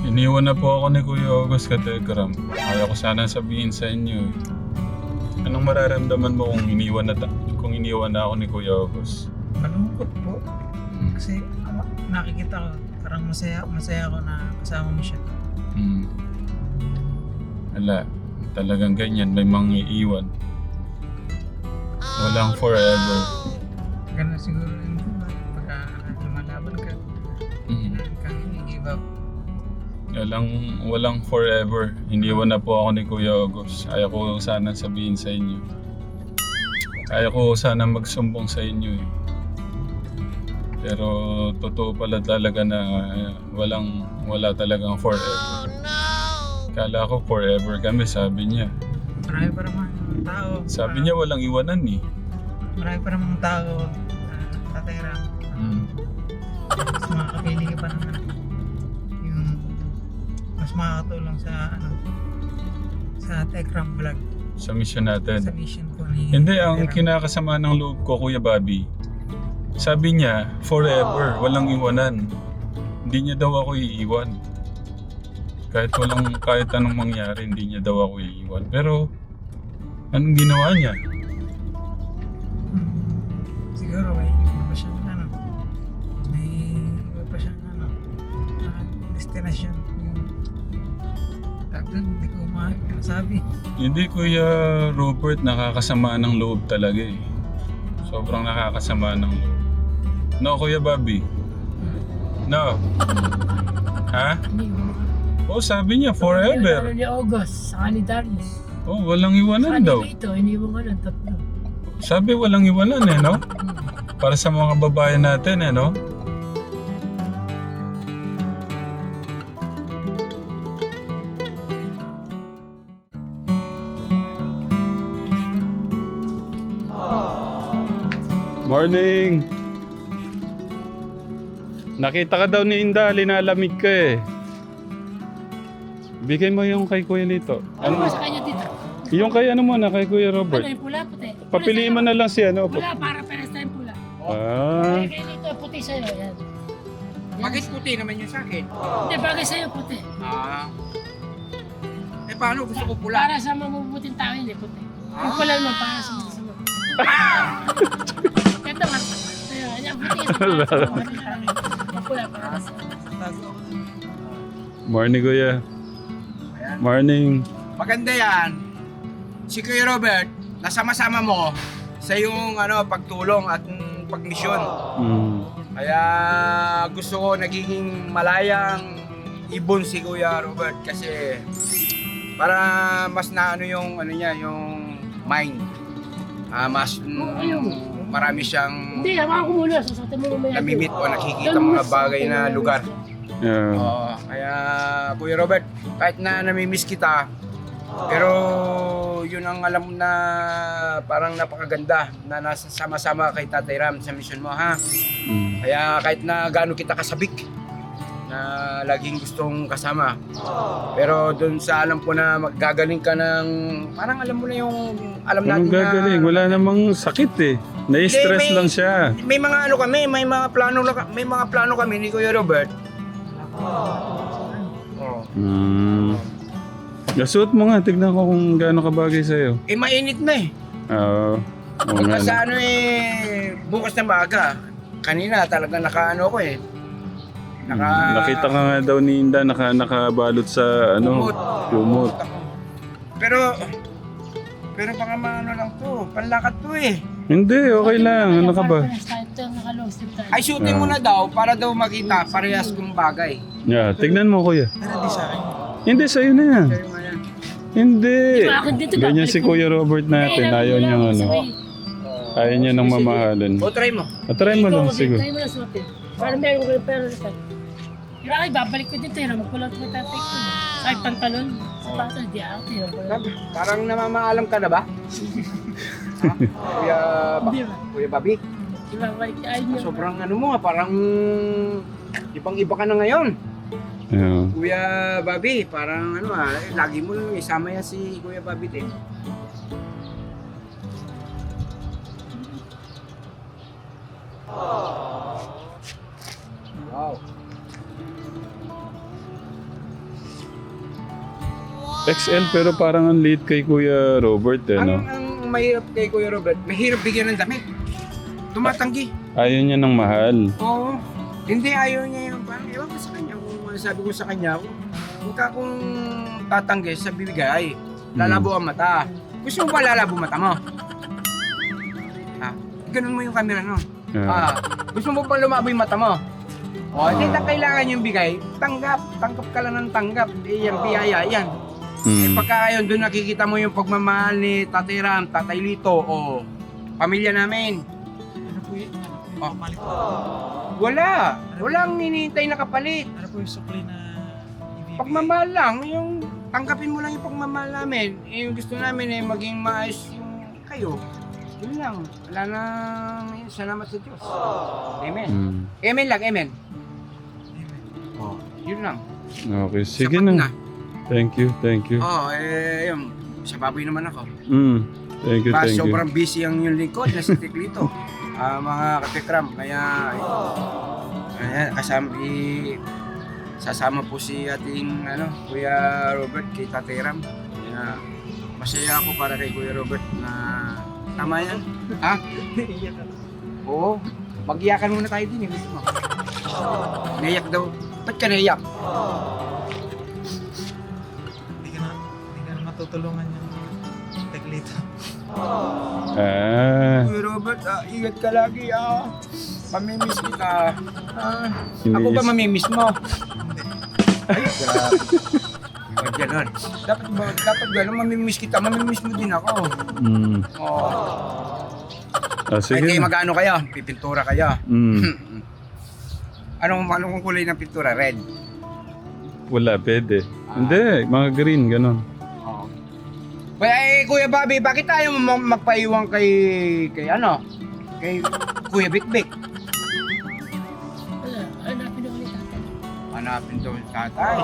Iniwan na po ako ni Kuya August ka Telegram. Ayaw ko sana sabihin sa inyo eh. Anong mararamdaman mo kung kung iniwan na ako ni Kuya August? Malungkot po. Kasi nakikita ko, parang masaya ako na kasama mo siya. Wala. Talagang ganyan. May mangiiwan. Walang forever. Ganun siguro yung buhay. Pagka lumalaban ka, kang i-give up. Walang forever. Iniwan na po ako ni Kuya August. Ayaw ko sana sabihin sa inyo. Ayaw ko sana magsumbong sa inyo eh. Pero totoo pala talaga na wala talagang forever. Kala ko forever kami, sabi niya. Marami pa naman tao. Sabi niya walang iwanan eh. Marami pa naman tao tatera. Mas makakapili ka pa naman. Yung mas makakatulong sa Techram vlog. Sa mission Sa natin. mission ko ni Hindi, ang Techram. kinakasama ng loob ko, Kuya Bobby. Sabi niya, forever, walang iwanan. Hindi niya daw ako iiwan. Kahit anong mangyari, hindi niya daw ako iiwan. Pero, anong ginawa niya? Siguro may iba pa siyang destination. Doon, hindi ko masabi. Hindi, Kuya Robert, nakakasama ng loob talaga eh. Sobrang nakakasama ng loob. No, Kuya Bobby? No? Ha? Oh, sabi niya, forever. Ni August, saka ni Darius. Oh, walang iwanan daw. Ito, iniwan ko ng tatlo. Sabi walang iwanan eh, no? Para sa mga babae natin eh, no? Morning! Nakita ka daw ni Inda, linalamig ka eh. Bigay mo yung kay Kuya Lito. Ano ba sa kanya dito? Yung kay ano muna, kay Kuya Ano Robert. yung pula, puti? Papiliin mo na lang si ano. Pula, para peres tayong pula. Ah, Kaya dito, puti sa'yo, yan. Bakit puti naman yun sa akin? Hindi, bagay sa'yo, puti. Eh paano gusto ko pula? Para sa mabubuting tao, hindi, puti. Yung pula mo, para sa mga sama. Ito nga. Ayun, yan, puti. Yung pula, para sa morning Kuya. Morning. Maganda yan. Si Kuya Robert, nasama-sama mo sa yung pagtulong at pagmisyon. Kaya gusto ko nagiging malayang ibon si Kuya Robert kasi para mas yung yung mind. Mas marami siyang Hindi, hawakan ko muna. Sasatin mo mamaya. namimit o nakikita mga bagay na lugar. Yeah. Kaya Kuya Robert, kahit na namimiss kita, pero yun ang alam mo na parang napakaganda na nasa sama-sama kay Tatay Ram sa mission mo ha. Kaya kahit na gaano kita kasabik na laging gustong kasama. Pero doon sa alam ko na maggagaling ka ng parang alam mo na yung alam Anong natin gagaling? Wala namang sakit eh. Na-stress Hindi, lang siya. may mga kami, may mga plano kami ni Kuya Robert. Nasuot mo nga, tignan ko kung gaano kabagay sa'yo. Mainit na eh. Oo. Oo nga. Sa bukas na maaga, kanina talaga nakaano ko eh. Nakita ka nga daw ni Inda, nakabalot sa kumot. Pero baka lang to, panlakad to eh. Hindi, okay lang. Ano ka ba? Ito yung naka-long sleeve tayo. Ay shooting mo na daw para daw makita parehas kong bagay. Yeah, tignan mo Kuya. Pero di sa akin. Hindi, sa'yo na yan. Kayo nga yan. Hindi. Diba, akin dito, Ganyan si Kuya Robert natin. Ayaw niyang Ayaw niya nang mamahalin. O try mo. Try mo lang siguro. Try mo lang suotin. Para meron ko yung pera sa yung ay, babalik ko din tayo. Magpulang ko tatay ko. Kahit pantalon, sapatos, di ako. Parang namamaalam ka na ba? Hindi ba? Kuya Bobby? Diba, balik ay niya. Sobrang parang ibang-iba ka na ngayon. Yeah. Kuya Bobby, parang lagi mo lang isama yan si Kuya Bobby din. Wow. XL pero parang ang liit kay Kuya Robert eh, no? Ang mahirap kay Kuya Robert, mahirap bigyan ng damit. Tumatanggi. Ayaw niya ng mahal. Oo. Hindi, ayaw niya yung parang ewan ko sa kanya. Kung sabi ko sa kanya, huwag ka kung tatanggi sa bibigay, lalabo ang mata. Gusto mo ba lalabo mata mo? Ha? Ganun mo yung camera, no? Gusto mo ba lumabo yung mata mo? O, hindi na kailangan yung bigay, tanggap ka lang ng tanggap. Eh, yan, biyaya, yan. Eh, pagka ngayon doon nakikita mo yung pagmamahal ni Tatay Ram, Tatay Lito, o pamilya namin. Ano po yun? Oh. Kapalit po. Wala. Walang hinihintay na kapalit. Ano po yung sukli na ibibigay? Pagmamahal lang, yung tanggapin mo lang yung pagmamahal namin. Eh, yung gusto namin eh, maging maayos yung kayo. Yun lang. Wala nang salamat sa Diyos. Amen. Amen lang, amen. Oh, yun lang. Okay, sige Sapat na. Thank you. Oh, yun. Sa baboy naman ako. Thank you. Sobrang busy ang yung lingkod na si Tiklito. Mga katikram, kaya ayan, sasama po si ating Kuya Robert kay Tatay Ram. Kaya masaya ako para kay Kuya Robert na tama yan. Ha? Oo. Mag-iyakan muna tayo din eh. Gusto mo? Naiyak daw. Ba't ka naiyak? Hindi ka na matutulungan yung teklito. Kuya Robert, ingat ka lagi. Mamimiss kita. Ako ba mamimiss mo? Ay, grabe. O, gano'n. Dapat gano'n, mamimiss kita. Mamimiss mo din ako. Sige. Ay, mag-ano kayo? Pipintura kayo? Anong kulay ng pintura? Red? Wala, pwede. Hindi, mga green, ganun. Kaya Kuya Bobby, bakit tayo magpaiwan kay Kuya Bikbik? Wala, hanapin ako ni tatay. Hanapin daw yung tatay.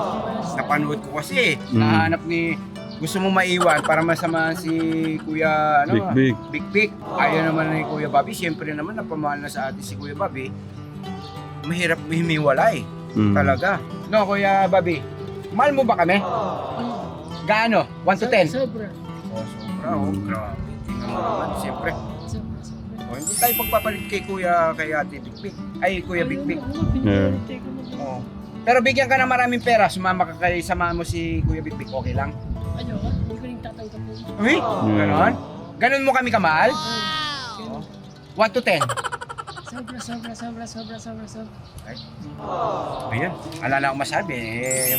Napanood ko kasi, nahanap ni, gusto mo maiwan para masamahan si Kuya Bikbik. Ayaw naman ni Kuya Bobby, siyempre naman napamahal na sa atin si Kuya Bobby. Mahirap himiwalay. Talaga. No, Kuya Bobby, mahal mo ba kami? Gaano? 1 to 10? Sobra. Sobra, grabe. Tingnan mo naman, siyempre. Sobra. Hindi tayo pagpapalit kay Ate Bikbik. Ay, Kuya Bikbik. Yeah. Oo. Pero bigyan ka ng maraming pera, sumama mo si Kuya Bikbik, okay lang? Ano ka? Hindi ko rin tatanggap mo. Uy, ganon? Ganon mo kami kamahal? 1 to 10? Sobra. Ayan, alala ko masabi,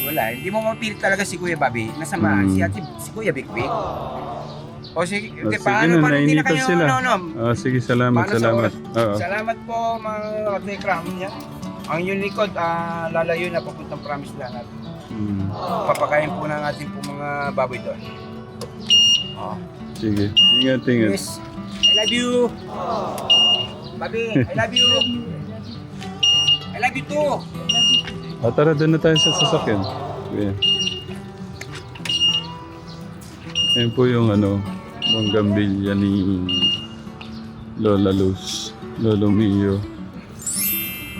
wala. Hindi mo mapilit talaga si Kuya Bobby, nasamahan si Kuya Bikbik. O sige, paano hindi na nainitan kayo, sila. Sige, salamat. Paano sa oras? Oo. Salamat po mga katekram niya. Ang yung likod, lalayo na papuntang Promised Land natin. Papakain po ng ating po mga baboy doon. Sige, ingat. Yes, I love you. Bobby, I love you. I love you too. Tara, doon na tayo sa sasakyan. Yeah. Ayan po yung bonggambilya ni Lola Luz, Lolo Mio.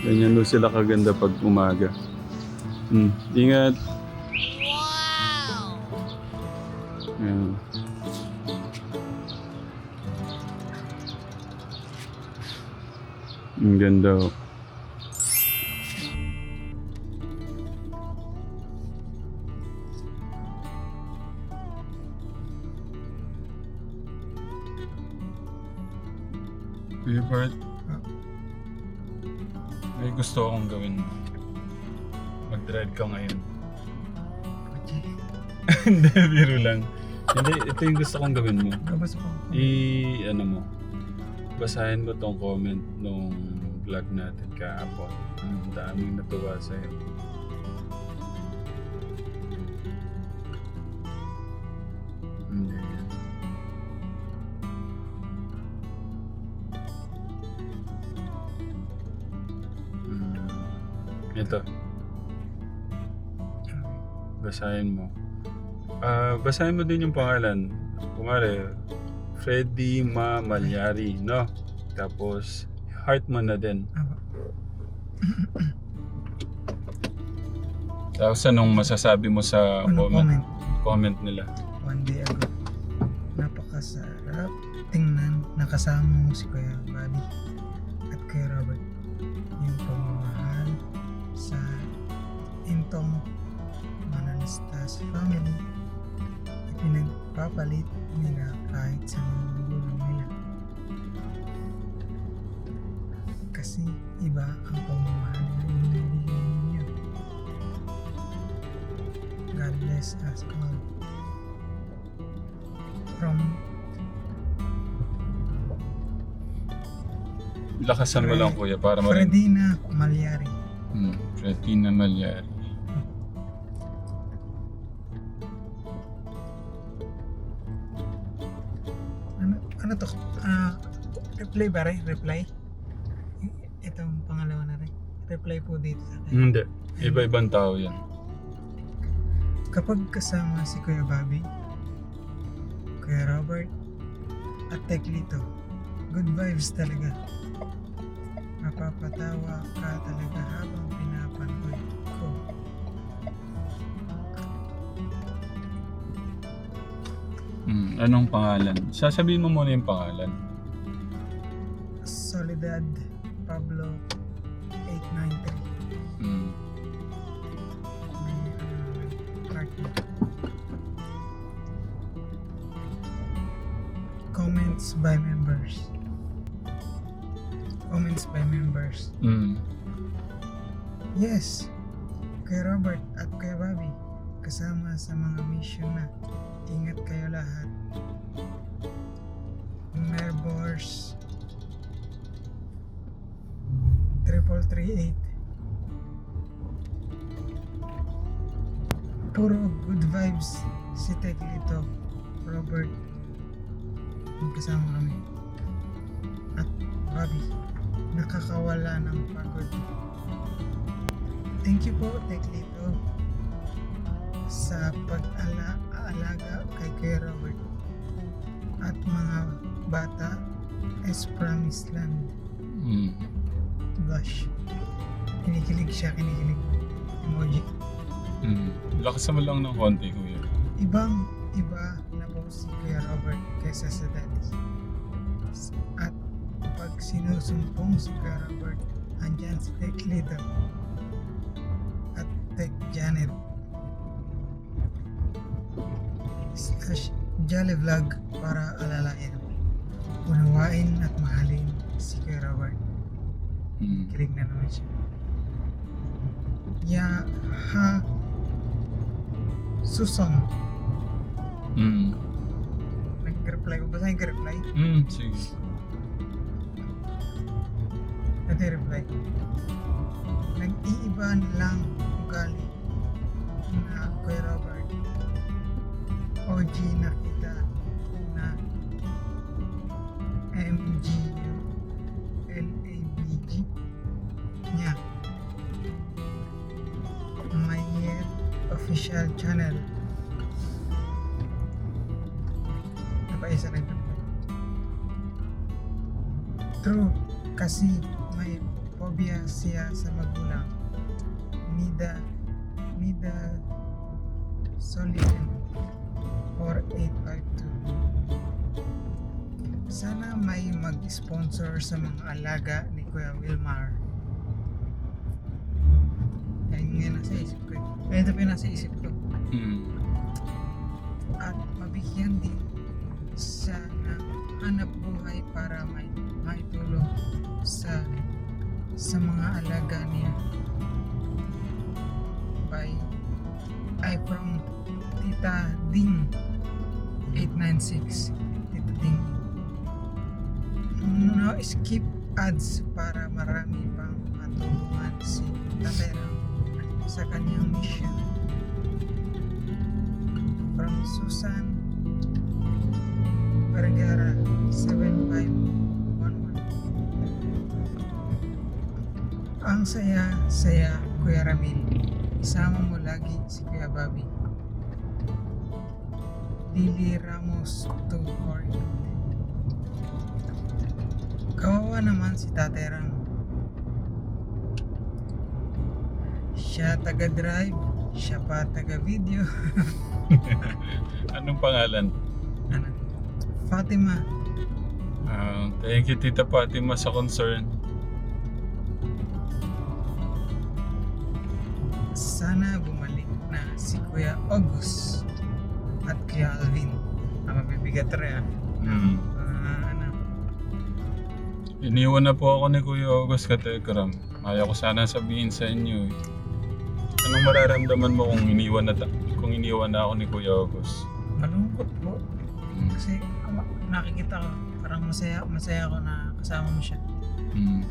Ganyan doon sila kaganda pag umaga. Ingat. Ayan. Ang ganda. Kuya Bert, may gusto akong gawin. Mag-drive ka ngayon. Hindi, biro lang. Hindi, ito yung gusto kong gawin mo. Nabasa po. Basahin mo tong comment nung vlog natin kahapon. Ang daming natuwa sa'yo. Hindi. Ito. Basahin mo. Basahin mo din yung pangalan. Kumari, Freddy Malyari, no? Tapos, heart mo na din. Tapos anong masasabi mo sa Ano comment? comment nila? One day ago. Napakasarap tingnan nakasama mo si Kuya Bobby at Kuya Robert. Yung pagmamahal sa intong Manalastas family ipinagpapalit nila kahit sa mga magulang nila. Kasi iba ang pagmamahal na inibigay ninyo. God bless us all. From Lakasan mo lang kuya para marinig. Fredina Malyari. Fredina Malyari. Ano to? Reply ba rin? Reply? Itong pangalawa na rin. Reply po dito sa akin. Hindi. Iba-ibang tao yan. Kapag kasama si Kuya Bobby, Kuya Robert, at Teklito, good vibes talaga. Mapapatawa ka talaga habang pinapanood ko. Anong pangalan? Sasabihin mo muna yung pangalan. Soledad Pablo 893. May partner. Comments by members. Comments by members. Yes, Kuya Robert at Kuya Bobby, kasama sa mga mission na. Ingat kayo lahat. Members 3338. Puro good vibes si Teklito, Robert. Kasama kami. At Bobby, nakakawala ng pagod. Thank you po, Teklito, sa pag-alaga kay Kuya Robert at mga bata as promised land. Blush. Kinikilig siya, kinikilig. Emoji. Lakasan mo lang ng konti kuya. Ibang iba na po si Kuya Robert kaysa sa dati. At pag sinusumpong si Kuya Robert, andyan si Teklito at Tek Janet / Jolly Vlog para alalain, unawain at mahalin si Kuya Robert. Kilig na naman siya. Yaha Susong. Nag-reply ko. Basahin ka reply? Sige. Nag-reply. Nag-iiba lang ugali na Kuya Robert. OG na kita na MGU LABG niya. May official channel. Napaisa rin. True, kasi may phobia siya sa magulang. Nida Solid 4852. Sana may mag-sponsor sa mga alaga ni Kuya Wilmar. Ayun nga nasa isip ko. Ito pa nasa isip ko. At mabigyan din siya ng hanap buhay para may maitulong sa mga alaga niya. Ay from Tita Ding 896. Tita Ding. No skip ads para marami pang matulungan si Tatera sa kanyang mission. From Susan Vergara 7511. Ang saya Kuya Ramil. Isama mo lagi si Kuya Bobby. Lily Ramos 248. Kawawa naman si Taterang. Siya taga-drive Siya pa taga-video. Anong pangalan? Ano? Fatima. Thank you, Tita Fatima, sa concern. Sana bumalik na si Kuya August at Kuya Alvin. Mabibigat rin Hmm. ano? Iniwan na po ako ni Kuya August Katekram. Ayaw ko sana sabihin sa inyo eh. Anong mararamdaman mo kung iniwan na ako ni Kuya August? Malungkot po. Hmm. Kasi nakikita ko, parang masaya ako na kasama mo siya. Hmm.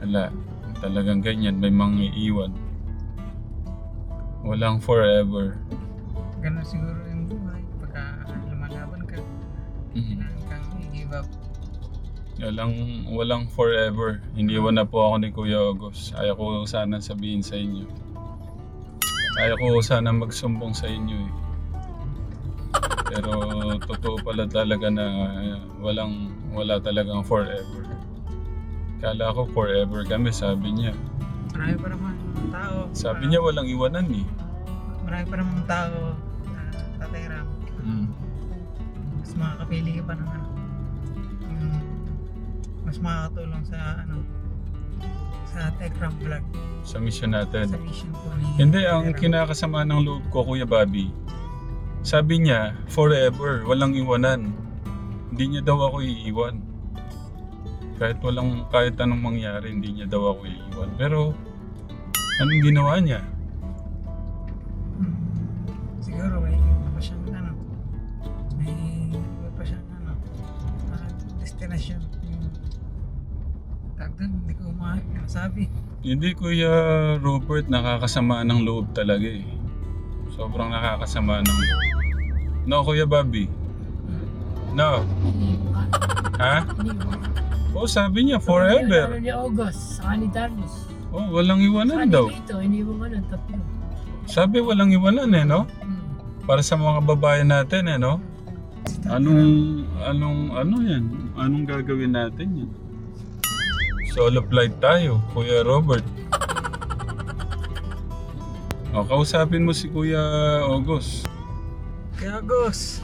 Wala. Talagang ganyan. May mangiiwan. Walang forever. Ganun siguro yung buhay. Pagka lumalaban ka, Mhm. kailangan kang i-give up. Walang forever. Iniwan na po ako ni Kuya August. Ayaw ko sana sabihin sa inyo. Ayaw ko sana magsumbong sa inyo eh. Pero totoo pala talaga na wala talagang forever. Kala ko forever kami, sabi niya. Marami pa naman tao. Sabi niya walang iwanan eh. Marami pa naman tao na Tatay Ram. Mas makakapili ka pa ng ano. Yung mas makakatulong sa sa Tech Ram Vlog. Sa mission Sa natin. mission po ni Hindi, ang Tatay Ram. kinakasama ng loob ko, Kuya Bobby, sabi niya, forever, walang iwanan. Hindi niya daw ako iiwan. Kahit anong mangyari, hindi niya daw ako iiwan. Pero, anong ginawa niya? Siguro may iba pa siyang parang destination yung tag doon, hindi ko masabi. Hindi, Kuya Robert, nakakasama ng loob talaga eh. Sobrang nakakasama ng loob. No, Kuya Bobby? No. Ha? Oh, sabi niya, forever. Ano ni August, saka ni Darius. Oh, walang iwanan daw. Ito, iniwan mo ng tatlo. Sabi walang iwanan eh, no? Para sa mga kababayan natin eh, no? Ano yan? Anong gagawin natin yan? Solo flight tayo, Kuya Robert. O, kausapin mo si Kuya August. Kaya Gus,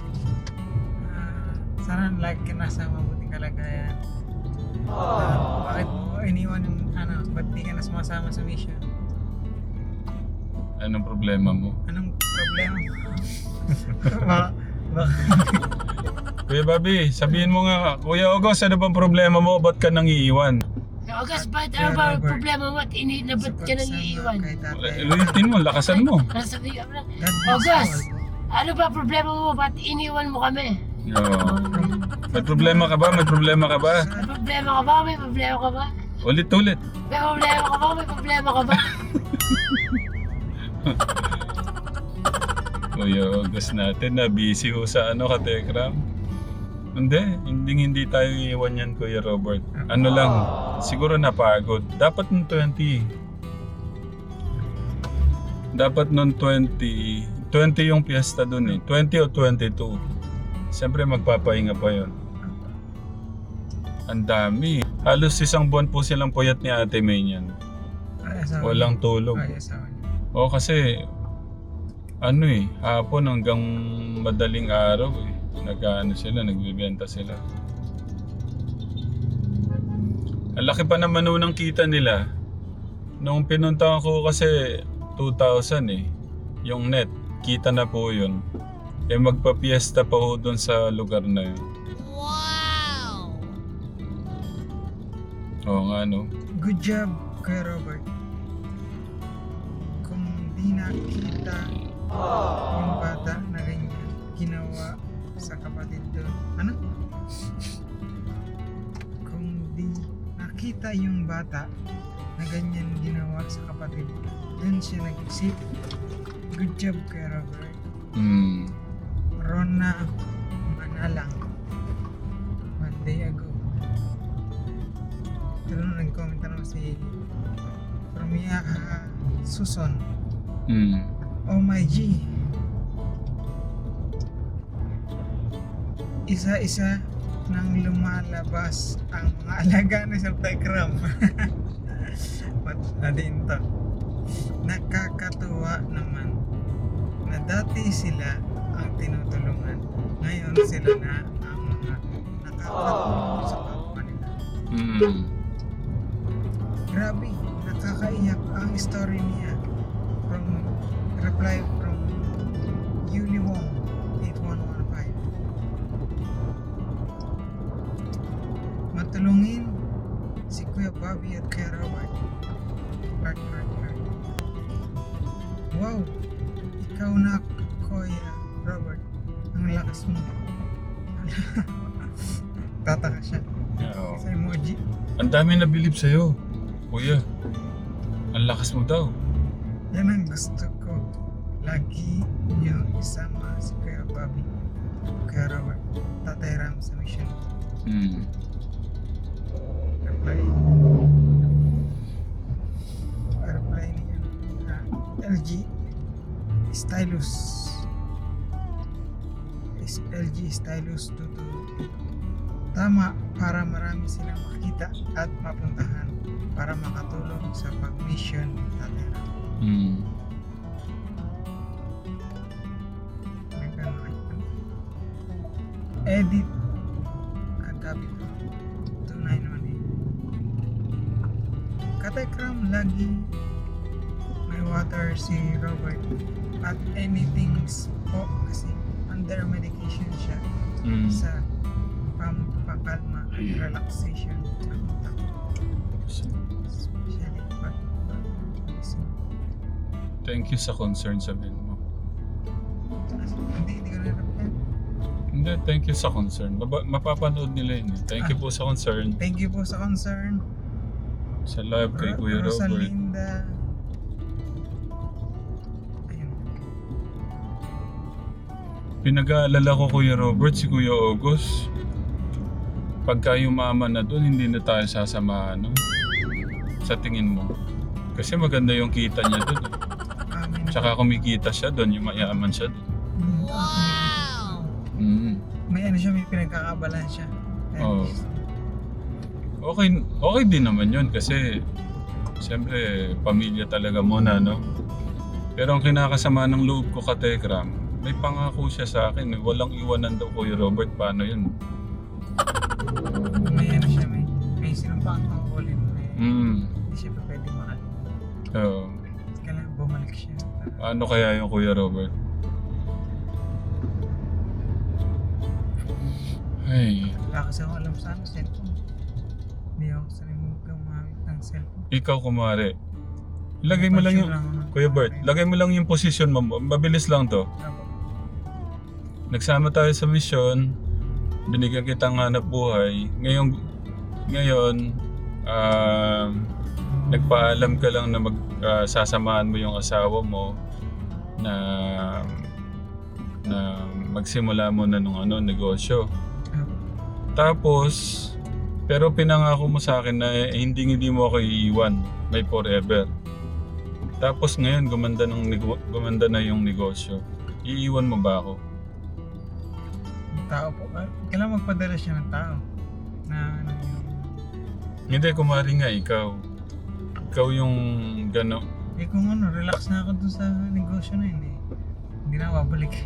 sana lagi ka nasa mabuting kalagayan. Bakit mo iniwan yung ba't di ka na sumasama sa mission? Anong problema mo? Anong problema mo? Kuya Bobby, sabihin mo nga, Kuya August, ano bang problema mo? Ba't ka nang iiwan? August, ba't ano ba ang problema mo at ba't ka nang iiwan? Ulitin mo, lakasan mo. Sabi ka August, ano ba problema mo? Ba't iniwan mo kami? Oo. May problema ka ba? May problema ka ba? May problema ka ba? May problema ka ba? Ulit. May problema ka ba? May problema ka ba? Kuya August natin na busy ho sa Katekram. Hindi tayo iiwan yan, Kuya Robert. Ano lang, siguro napagod. Dapat nung 20 yung piyesta dun eh. 20 o 22. Siyempre magpapahinga pa yun. Ang dami. Halos isang buwan po silang puyat ni Ate May niyan. Walang tulog. O kasi, hapon hanggang madaling araw eh. Nagbibenta sila. Ang laki pa naman ng kita nila. Nung pinunta ko kasi 2,000 eh. Yung net, kita na po yun. Magpa-fiesta pa ho doon sa lugar na yun. Wow! Oo nga no. Good job, Kuya Robert. Kung di nakita yung bata na ganyan ginawa sa kapatid doon. Ano? Kung di nakita yung bata na ganyan ginawa sa kapatid, doon siya nag-isip. Good job, Kuya Robert. Rona Manalang. 1 day ago. Ito na nag-comment na si Romia Suson. Oh my G. Isa-isa nang lumalabas ang mga alaga ni Sir Tekram. Ba't na din to? nakakatuwa naman na dati sila ang tinutulungan. Ngayon sila na ang mga nakakatulong sa kapwa nila. Grabe, nakakaiyak ang story niya. From reply from Yuli Wong 8115. Matulungin si Kuya Bobby at Kuya Robert. Heart. Wow! Ikaw na, Kuya Robert. Ang lakas mo. Tataka siya. Oo. Sa emoji. Ang dami na bilib sa'yo. Kuya, ang lakas mo daw. Yan ang gusto ko. Lagi niyo isama si Kuya Bobby, Kuya Robert, Tatay Ram sa mission. Reply niya. LG Stylus. LG Stylus Tutu. Tama, para marami silang makita at mapuntahan para makatulong sa pag-mission ni Tatay Ram. Edit Agabi 2918. Katekram lagi may water si Robert at anything po kasi under medication siya sa pampakalma at relaxation ng utak. Especially pag Thank you sa concern, sabihin mo. hindi ko na yan. Hindi, thank you sa concern. Mapapanood nila yun. Thank you po sa concern. Thank you po sa concern. Sa live kay Kuya Robert. Rosalinda. Ayun. Pinag-aalala ko, Kuya Robert, si Kuya August. Pagka yumaman na doon, hindi na tayo sasamahan, no? Sa tingin mo. Kasi maganda yung kita niya doon. Amin. Tsaka kumikita siya doon, yung mayaman siya doon. May ano siya, may pinagkakabalan siya. Oo. Okay din naman yun kasi siyempre pamilya talaga muna, no? Pero ang kinakasama ng loob ko, Katekram, may pangako siya sa akin, walang iwanan daw, Kuya Robert. Paano yun? May ano siya, may sinumpang tungkulin. Hindi siya pa pwede mahal. Oo. Kailangan bumalik siya. Ano kaya yung Kuya Robert? Ay, Wala kasi ako alam sa ano, cellphone. Hindi ako sanay gumamit ng cellphone. ikaw kumare. Lagay mo lang yung... Kuya Bert, lagay mo lang yung position mo. Mabilis lang to. Nagsama tayo sa mission. Binigyan kitang hanap buhay. Ngayon, nagpaalam ka lang na sasamahan mo yung asawa mo na magsimula mo na ng negosyo. Tapos, pero pinangako mo sa akin na hindi mo ako iiwan. May forever. Tapos ngayon, gumanda na yung negosyo. Iiwan mo ba ako? Tao po. Kailangan magpadala siya ng tao. Na ano yun. Hindi, kumari nga ikaw. Ikaw yung gano'n. Eh kung ano, relax na ako dun sa negosyo na yun eh. Hindi na ako babalik.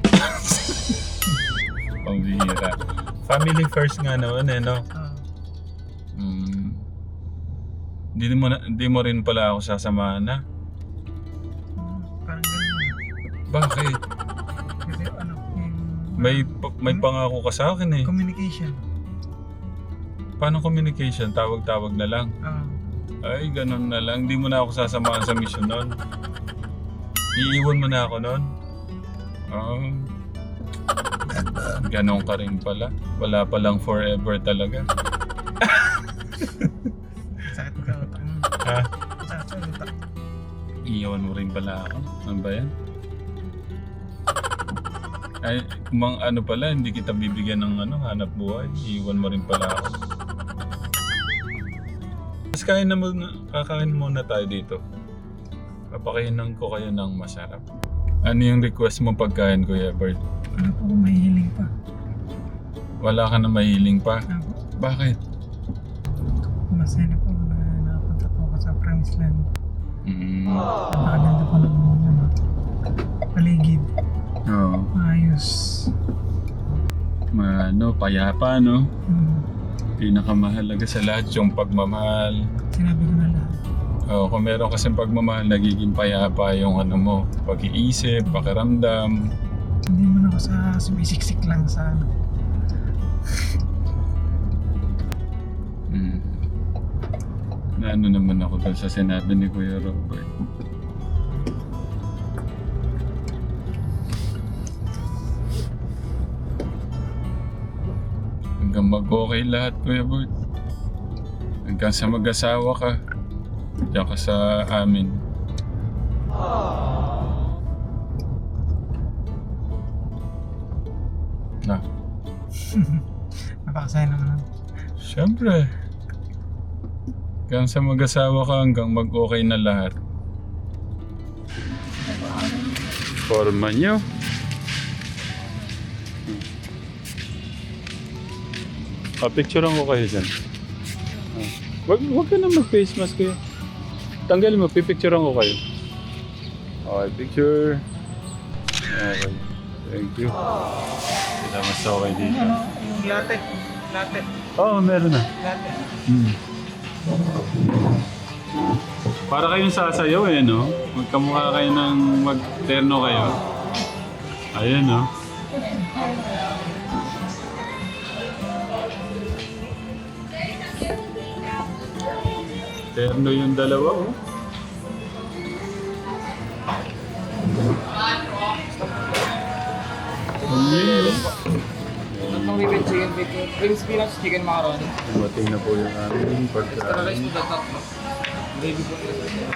Pambihira. Family first nga naman no? Hindi mo rin pala ako sasamahan na. Parang gano'n. Bakit? Kasi ano, May pangako ka sa akin eh. communication. Paano communication? Tawag-tawag na lang. Ay, ganun na lang. Hindi mo na ako sasamahan sa mission nun. Iiwan mo na ako nun. Ganon ka rin pala. Wala palang forever talaga. Sakit sa utak mo. Ha? Sakit sa utak. Iiwan mo rin pala ako. Ano ba yan? Ay, kung ano pala, hindi kita bibigyan ng hanap buhay. Iiwan mo rin pala ako. Mas kakain muna tayo dito. Papakainan ko kayo ng masarap. Ano yung request mo pagkain, Kuya Bert? Ano po kung may hiling pa? Wala ka na mahiling pa? Ano po? Bakit? Masaya na po na nakapunta po ako sa Promised Land. Napakaganda pa ng ano, paligid. Oo. Ayos. Payapa, no? Hmm. Pinakamahalaga sa lahat yung pagmamahal. Sinabi ko na lahat. Oo, kung meron kasing pagmamahal, nagiging payapa yung ano mo, pag-iisip, pakiramdam. Hindi mo na ako sumisiksik lang sa ano. Naano naman ako dun sa sinabi ni Kuya Robert. Hanggang mag-okay lahat, Kuya Bert. Hanggang sa mag-asawa ka. Diyan ka sa amin. Na, Napakasaya naman ako. syempre. Hanggang sa mag-asawa ka, hanggang mag-okay na lahat. Forma nyo. Picturean ko kayo dyan. Wag ka na mag-face mask kayo. Tanggalin mo, pipicturean ko kayo. Okay, picture. Okay, thank you. Sila mas okay dito. Yung latte. Latte. Oo, meron na. Latte. Para kayong sasayaw no? Magkamukha kayo ng magterno kayo. Ayan, no? Terno yung dalawa, oh. Tatlong ribbon chicken bacon, cream spinach, chicken macaroni. Dumating na po yung aming Extra rice pagkain. po tatlo. Gravy po.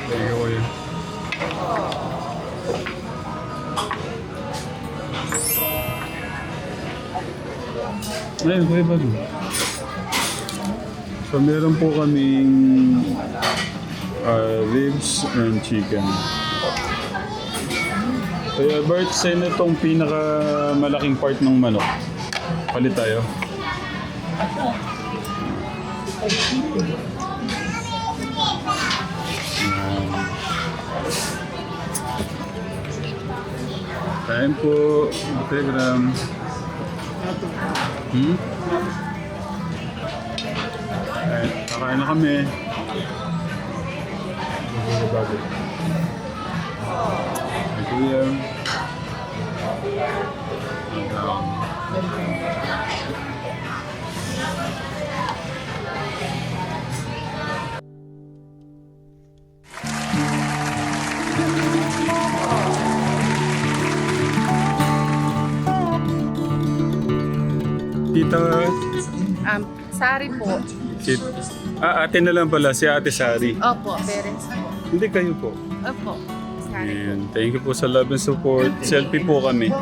Thank you, Kuya. Ayun, Kuya Bobby. So, meron po kaming ribs and chicken. Kuya Bert, sino itong pinakamalaking part ng manok? Palit tayo. Kain po, Telegram. Kakain na kami. Ay, Kuya. Tita, Sari po. ate na lang pala, si Ate Sari. Opo, parents po. Hindi kayo po. Opo, Sari po. Ayan. Thank you po sa love and support. Selfie po kami.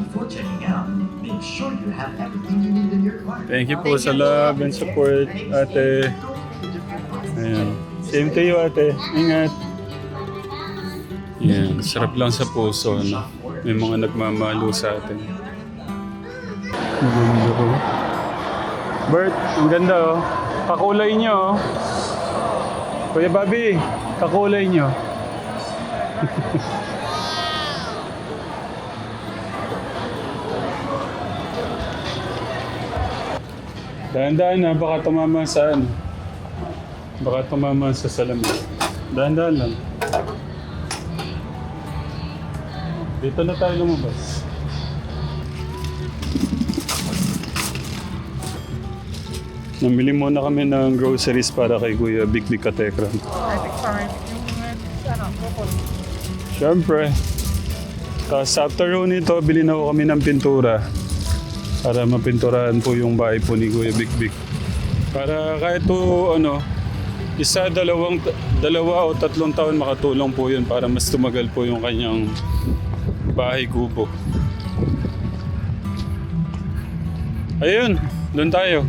Before checking out, make sure you have everything you need in your car. Thank you po sa love and support, ate. Ayan. Same to you, ate. Ingat. Yan. Sarap lang sa puso, no? May mga nagmamahalo sa atin. Ang ganda ko. Bert, ang ganda, oh. Kakulay nyo, oh. Kuya Bobby, kakulay nyo. Dahan-dahan na, baka tumama sa ano. Baka tumama sa salamin. Dahan-dahan lang. Dito na tayo lumabas. Namili muna kami ng groceries para kay Kuya Big Big Katekram. Siyempre. Tapos after nito, bilhin ako kami ng pintura. Para mapinturahan po yung bahay po ni Kuya Big Big. Para kahit po isa, dalawa o tatlong taon makatulong po yun para mas tumagal po yung kanyang bahay kubo. Ayun, doon tayo.